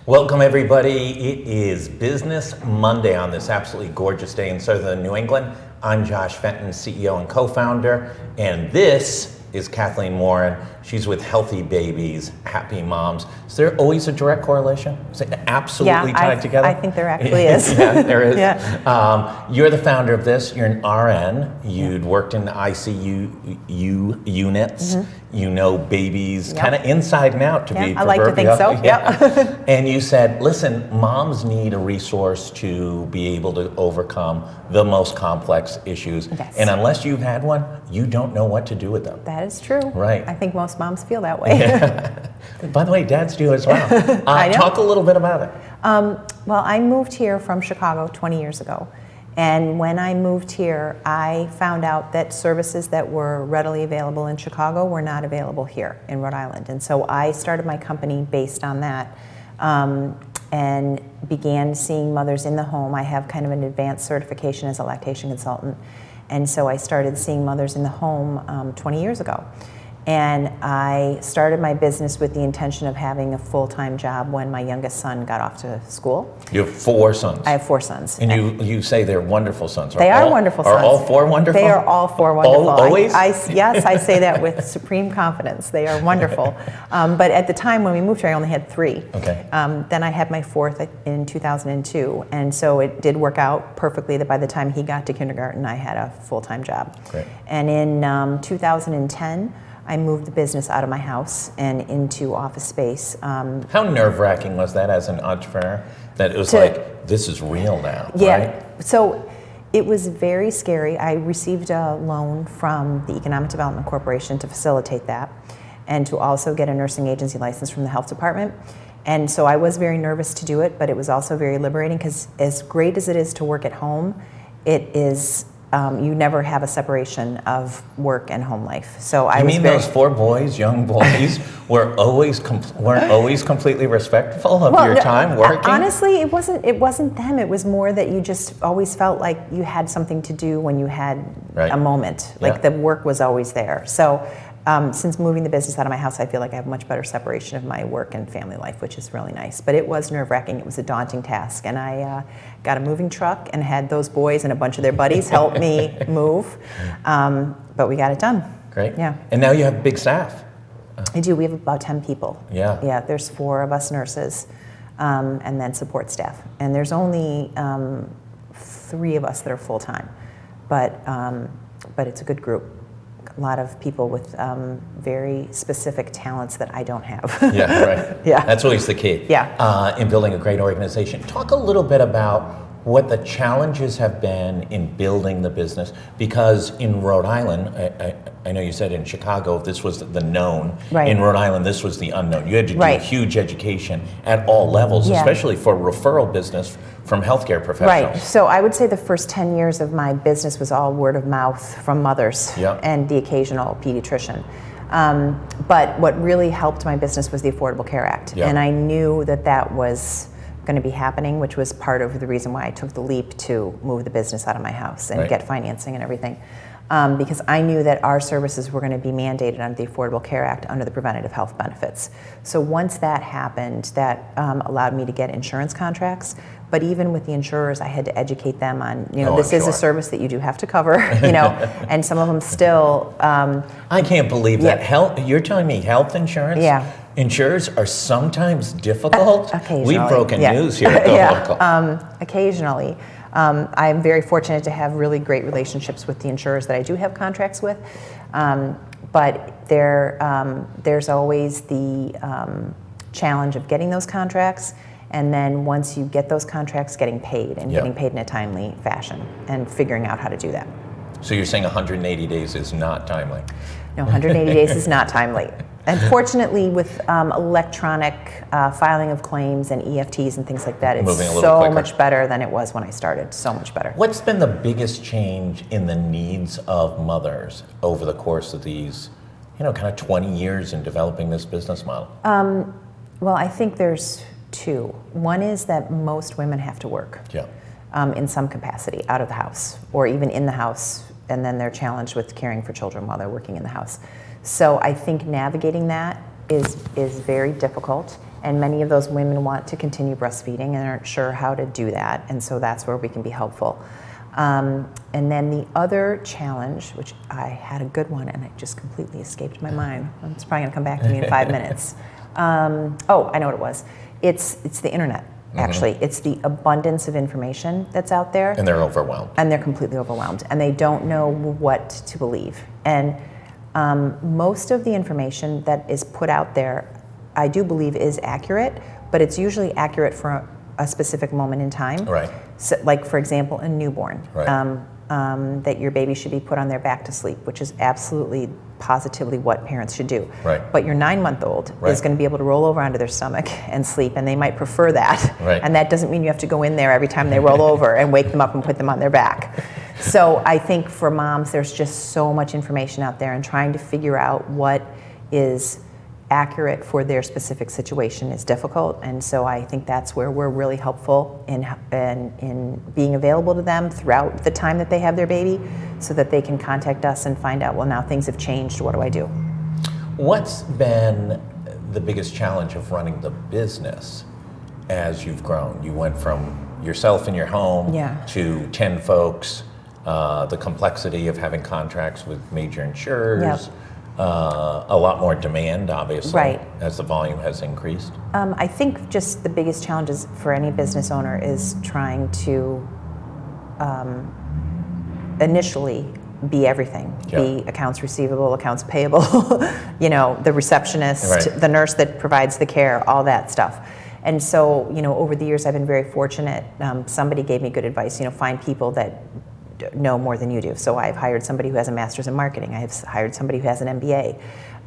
Welcome, everybody. It is Business Monday on this absolutely gorgeous day in southern New England. I'm Josh Fenton, CEO and co-founder, and this is Kathleen Moren. She's with Healthy Babies, Happy Moms. Is there always a direct correlation? Is it absolutely tied together? I think there actually is. Yeah, there is. Yeah. You're the founder of this. You're an RN. You'd worked in the ICU units. Mm-hmm. You know babies kind of inside and out, to be proverbial. I like to think so. Yeah. And you said, listen, moms need a resource to be able to overcome the most complex issues. Yes. And unless you've had one, you don't know what to do with them. That is true. Right. I think most moms feel that way. Yeah. By the way, dads do as well. I know. Talk a little bit about it. Well, I moved here from Chicago 20 years ago. And when I moved here, I found out that services that were readily available in Chicago were not available here in Rhode Island. And so I started my company based on that and began seeing mothers in the home. I have kind of an advanced certification as a lactation consultant. And so I started seeing mothers in the home 20 years ago. And I started my business with the intention of having a full-time job when my youngest son got off to school. You have 4 sons. I have 4 sons. And you say they're wonderful sons. They are wonderful sons. Are all 4 wonderful? They are all 4 wonderful. Always? Yes, I say that with supreme confidence. They are wonderful. But at the time when we moved here, I only had 3. Okay. Then I had my 4th in 2002. And so it did work out perfectly that by the time he got to kindergarten, I had a full-time job. Great. And in 2010, I moved the business out of my house and into office space. How nerve-wracking was that as an entrepreneur? That it was like, this is real now, yeah, right? So it was very scary. I received a loan from the Economic Development Corporation to facilitate that and to also get a nursing agency license from the health department. And so I was very nervous to do it, but it was also very liberating because as great as it is to work at home, it is you never have a separation of work and home life. So I was those 4 boys, young boys, weren't always completely respectful of your time working? Honestly, it wasn't them. It was more that you just always felt like you had something to do when you had a moment. Like the work was always there. So since moving the business out of my house, I feel like I have much better separation of my work and family life, which is really nice. But it was nerve-wracking. It was a daunting task. And I got a moving truck and had those boys and a bunch of their buddies help me move. But we got it done. Great. Yeah. And now you have big staff. I do. We have about 10 people. Yeah. Yeah, there's 4 of us nurses and then support staff. And there's only 3 of us that are full-time. But it's a good group. A lot of people with very specific talents that I don't have. Yeah, right. Yeah. That's always the key. Yeah. In building a great organization. Talk a little bit about what the challenges have been in building the business, because in Rhode Island, I know you said in Chicago this was the known. Right. In Rhode Island, this was the unknown. You had to do huge education at all levels, Yeah. especially for referral business from healthcare professionals. Right. So I would say the first 10 years of my business was all word of mouth from mothers and the occasional pediatrician. But what really helped my business was the Affordable Care Act. Yeah. And I knew that was going to be happening, which was part of the reason why I took the leap to move the business out of my house and get financing and everything. Because I knew that our services were going to be mandated under the Affordable Care Act under the preventative health benefits. So once that happened, that allowed me to get insurance contracts. But even with the insurers, I had to educate them on, this is a service that you do have to cover, and some of them still. I can't believe that. You're telling me health insurance? Yeah. Insurers are sometimes difficult? Occasionally. We've broken news here at GoLocal. Occasionally. I'm very fortunate to have really great relationships with the insurers that I do have contracts with. But there's always the challenge of getting those contracts, and then once you get those contracts, getting paid, and getting paid in a timely fashion, and figuring out how to do that. So you're saying 180 days is not timely? No, 180 days is not timely. Unfortunately, with electronic filing of claims and EFTs and things like that, it's so much better than it was when I started, so much better. What's been the biggest change in the needs of mothers over the course of these, kind of 20 years in developing this business model? Well, I think there's 2. One is that most women have to work in some capacity out of the house or even in the house, and then they're challenged with caring for children while they're working in the house. So I think navigating that is very difficult, And many of those women want to continue breastfeeding and aren't sure how to do that. And so that's where we can be helpful. And then the other challenge, which I had a good one and it just completely escaped my mind. It's probably going to come back to me in 5 minutes. I know what it was. It's the internet, actually. It's the abundance of information that's out there. And they're overwhelmed. And they're completely overwhelmed. And they don't know what to believe. And most of the information that is put out there, I do believe is accurate, but it's usually accurate for a specific moment in time. Right. So, like, for example, a newborn, Right. that your baby should be put on their back to sleep, which is absolutely, positively what parents should do. Right. But your 9-month-old Right. is going to be able to roll over onto their stomach and sleep, and they might prefer that. Right. And that doesn't mean you have to go in there every time they roll over and wake them up and put them on their back. So I think for moms, there's just so much information out there, and trying to figure out what is accurate for their specific situation is difficult. And so I think that's where we're really helpful in being available to them throughout the time that they have their baby, so that they can contact us and find out, well, now things have changed, what do I do? What's been the biggest challenge of running the business as you've grown? You went from yourself in your home to 10 folks, the complexity of having contracts with major insurers, a lot more demand, obviously, as the volume has increased. I think just the biggest challenges for any business owner is trying to initially be everything. Be accounts receivable, accounts payable, the receptionist, the nurse that provides the care, all that stuff. And so, over the years I've been very fortunate. Somebody gave me good advice, find people that know more than you do. So I've hired somebody who has a master's in marketing. I have hired somebody who has an MBA.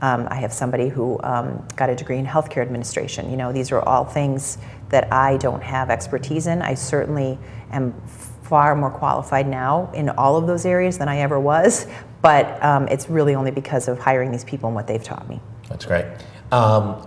I have somebody who got a degree in healthcare administration. These are all things that I don't have expertise in. I certainly am far more qualified now in all of those areas than I ever was, but it's really only because of hiring these people and what they've taught me. That's great.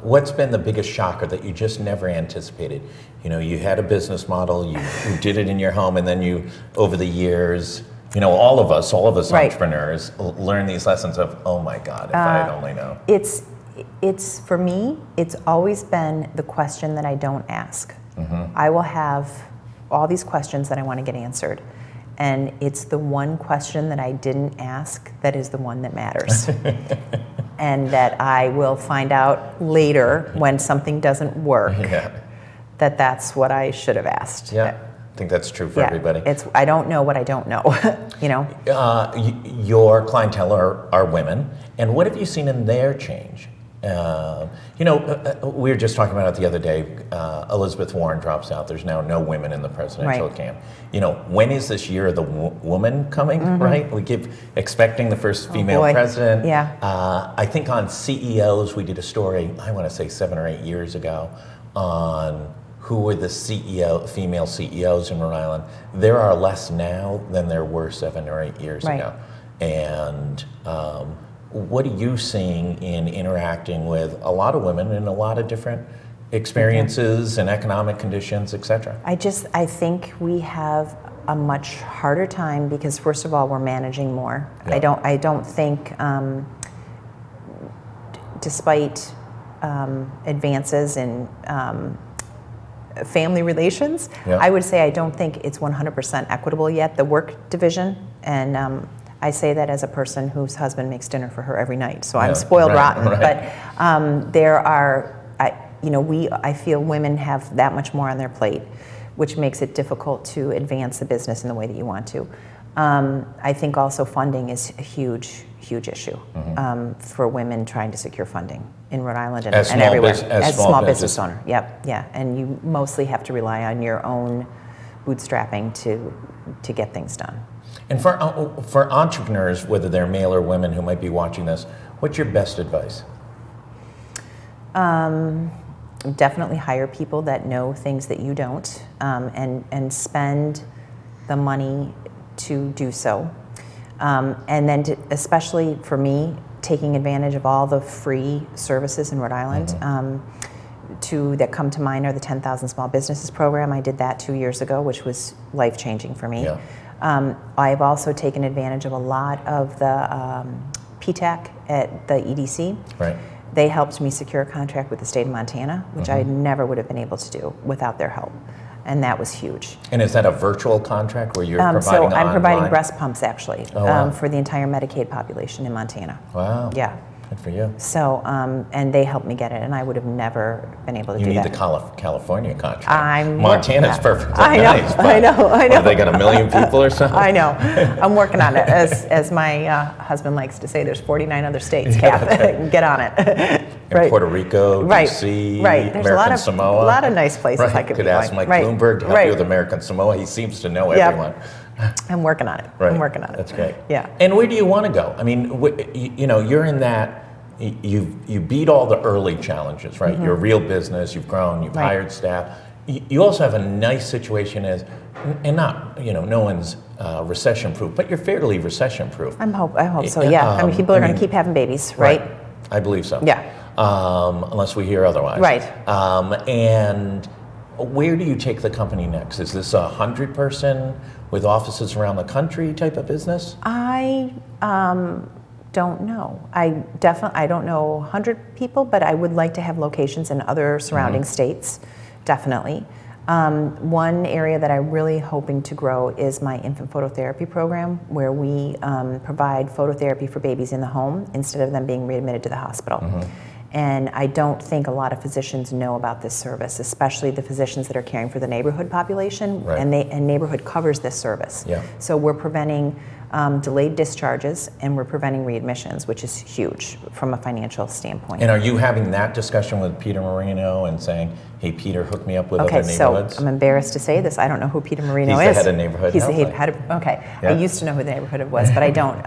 What's been the biggest shocker that you just never anticipated? You had a business model, you did it in your home, and then you, over the years, all of us entrepreneurs learn these lessons of, oh my God, if I had only known. It's for me, it's always been the question that I don't ask. I will have all these questions that I want to get answered, and it's the one question that I didn't ask that is the one that matters. And that I will find out later when something doesn't work that's what I should have asked. Yeah, I think that's true for everybody. I don't know what I don't know. Your clientele are women, and what have you seen in their change? We were just talking about it the other day. Elizabeth Warren drops out. There's now no women in the presidential camp. When is this year of the woman coming, right? We keep expecting the first female president. I think on CEOs, we did a story, I want to say 7 or 8 years ago, on who were the female CEOs in Rhode Island. There are less now than there were 7 or 8 years ago. And what are you seeing in interacting with a lot of women in a lot of different experiences and economic conditions, et cetera? I think we have a much harder time because, first of all, we're managing more. I don't think, despite advances in family relations, I would say I don't think it's 100% equitable yet, the work division. And I say that as a person whose husband makes dinner for her every night, so I'm spoiled rotten. But there are, I feel women have that much more on their plate, which makes it difficult to advance the business in the way that you want to. I think also funding is a huge issue for women trying to secure funding in Rhode Island and everywhere. As a small business owner, and you mostly have to rely on your own bootstrapping to get things done. And for entrepreneurs, whether they're male or women who might be watching this, what's your best advice? Definitely hire people that know things that you don't, and spend the money to do so. And then, especially for me, taking advantage of all the free services in Rhode Island. That come to mind are the 10,000 Small Businesses program. I did that 2 years ago, which was life-changing for me. I've also taken advantage of a lot of the PTAC at the EDC. They helped me secure a contract with the state of Montana, which I never would have been able to do without their help. And that was huge. And is that a virtual contract where you're providing So I'm online? providing breast pumps, actually, wow. for the entire Medicaid population in Montana. Wow. Yeah. Good for you. So, and they helped me get it, and I would have never been able to You do need that. the California contract. yeah. Montana's perfectly I know, nice. But I know. what, they got 1 million people or something? I know. I'm working on it. As my husband likes to say, there's 49 other states, Yeah, Kath. that's right. Get on it. In Puerto Rico, Right. D.C., Right. There's American Samoa. a lot of nice places Right. I could Could be ask going. Mike Bloomberg to help Right. you with American Samoa. He seems to know Yeah. everyone. I'm working on it. Right. I'm working on it. That's great. Yeah. And where do you want to go? I mean, you're in that. You beat all the early challenges, right? You're a real business. You've grown. You've Right. hired staff. You also have a nice situation and not, no one's recession-proof, but you're fairly recession-proof. I hope so. Yeah. I mean, people are going to keep having babies, right? I believe so. Yeah. Unless we hear otherwise. Right. And where do you take the company next? Is this a 100-person with offices around the country type of business? I don't know. I don't know 100 people, but I would like to have locations in other surrounding states, definitely. One area that I'm really hoping to grow is my infant phototherapy program, where we provide phototherapy for babies in the home instead of them being readmitted to the hospital. And I don't think a lot of physicians know about this service, especially the physicians that are caring for the neighborhood population, Right. and neighborhood covers this service. Yeah. So we're preventing delayed discharges, and we're preventing readmissions, which is huge from a financial standpoint. And are you having that discussion with Peter Marino and saying, hey, Peter, hook me up with Okay, other neighborhoods? so I'm embarrassed to say this. I don't know who Peter Marino He's is. the head of neighborhood He's health, the right? head of, okay. Yeah. I used to know who the neighborhood was, but I don't.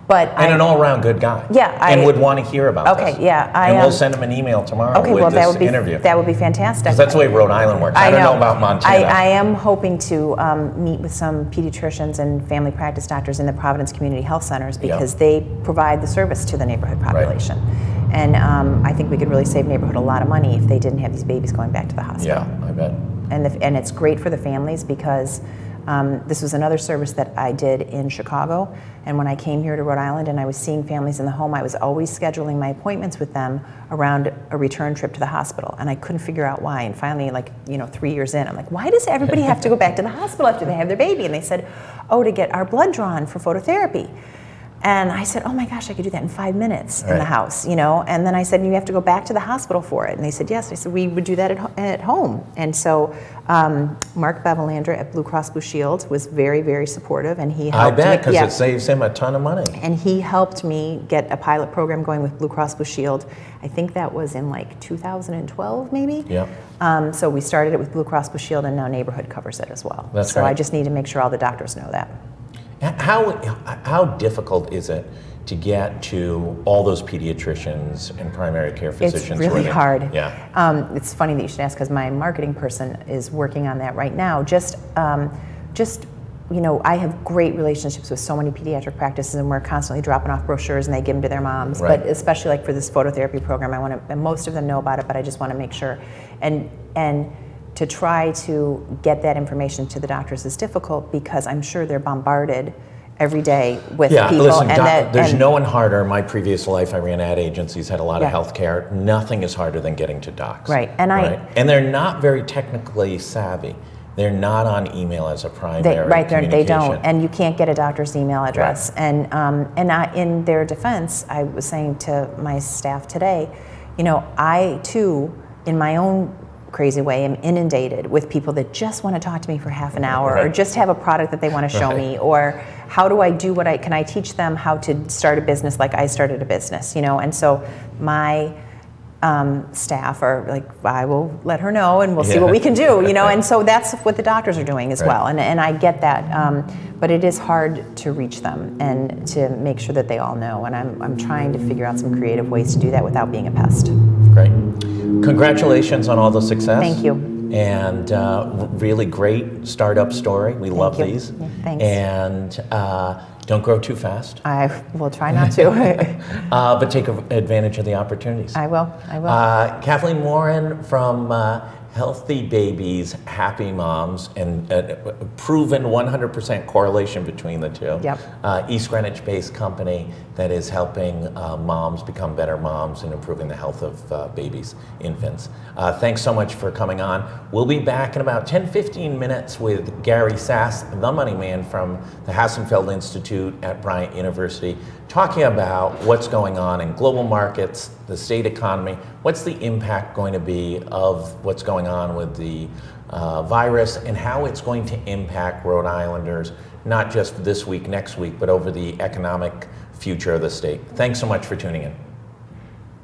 And an all-around good guy. Yeah, and would want to hear about this. Okay, yeah. And we'll send him an email tomorrow Okay, with well, this interview. that would be fantastic. Because that's the way Rhode Island works. I don't know about Montana. I am hoping to meet with some pediatricians and family practice doctors in the Providence Community Health Centers because they provide the service to the neighborhood population. Right. And I think we could really save neighborhood a lot of money if they didn't have these babies going back to the hospital. Yeah, I bet. And it's great for the families because this was another service that I did in Chicago. And when I came here to Rhode Island and I was seeing families in the home, I was always scheduling my appointments with them around a return trip to the hospital. And I couldn't figure out why. And finally, 3 years in, I'm like, why does everybody have to go back to the hospital after they have their baby? And they said, oh, to get our blood drawn for phototherapy. And I said, oh my gosh, I could do that in 5 minutes in the house, And then I said, you have to go back to the hospital for it. And they said, yes. I said, we would do that at home. And so Mark Bevelandra at Blue Cross Blue Shield was very, very supportive. And he helped I bet, because it saves him a ton of money. And he helped me get a pilot program going with Blue Cross Blue Shield. I think that was in 2012, maybe. Yeah. So we started it with Blue Cross Blue Shield, and now Neighborhood covers it as well. That's so right. I just need to make sure all the doctors know that. How difficult is it to get to all those pediatricians and primary care physicians? It's really hard. Yeah. It's funny that you should ask because my marketing person is working on that right now. I have great relationships with so many pediatric practices, and we're constantly dropping off brochures, and they give them to their moms. Right. But especially for this phototherapy program, and most of them know about it, but I just want to make sure. And to try to get that information to the doctors is difficult because I'm sure they're bombarded every day with people. Listen, and there's no one harder. In my previous life, I ran ad agencies, had a lot of Yeah. healthcare. Nothing is harder than getting to docs. Right, and and they're not very technically savvy. They're not on email as a primary they don't, communication. and you can't get a doctor's email address. Right. And in their defense, I was saying to my staff today, I too, in my own crazy way, am inundated with people that just want to talk to me for half an hour, Right. or just have a product that they want to show Right. me, or how do I do can I teach them how to start a business like I started a business, And so my staff are like, I will let her know and we'll see what we can do, and so that's what the doctors are doing as Right. well, and I get that, but it is hard to reach them and to make sure that they all know, and I'm trying to figure out some creative ways to do that without being a pest. Great. Congratulations on all the success. Thank you. And really great startup story. We love you. these. Yeah, thanks. And don't grow too fast. I will try not to. But take advantage of the opportunities. I will. Kathleen Moren from Healthy babies, happy moms, and proven 100% correlation between the two. Yep. East Greenwich-based company that is helping moms become better moms and improving the health of babies, infants. Thanks so much for coming on. We'll be back in about 10-15 minutes with Gary Sass, the money man from the Hassenfeld Institute at Bryant University, talking about what's going on in global markets, the state economy, what's the impact going to be of what's going on with the virus, and how it's going to impact Rhode Islanders, not just this week, next week, but over the economic future of the state. Thanks so much for tuning in.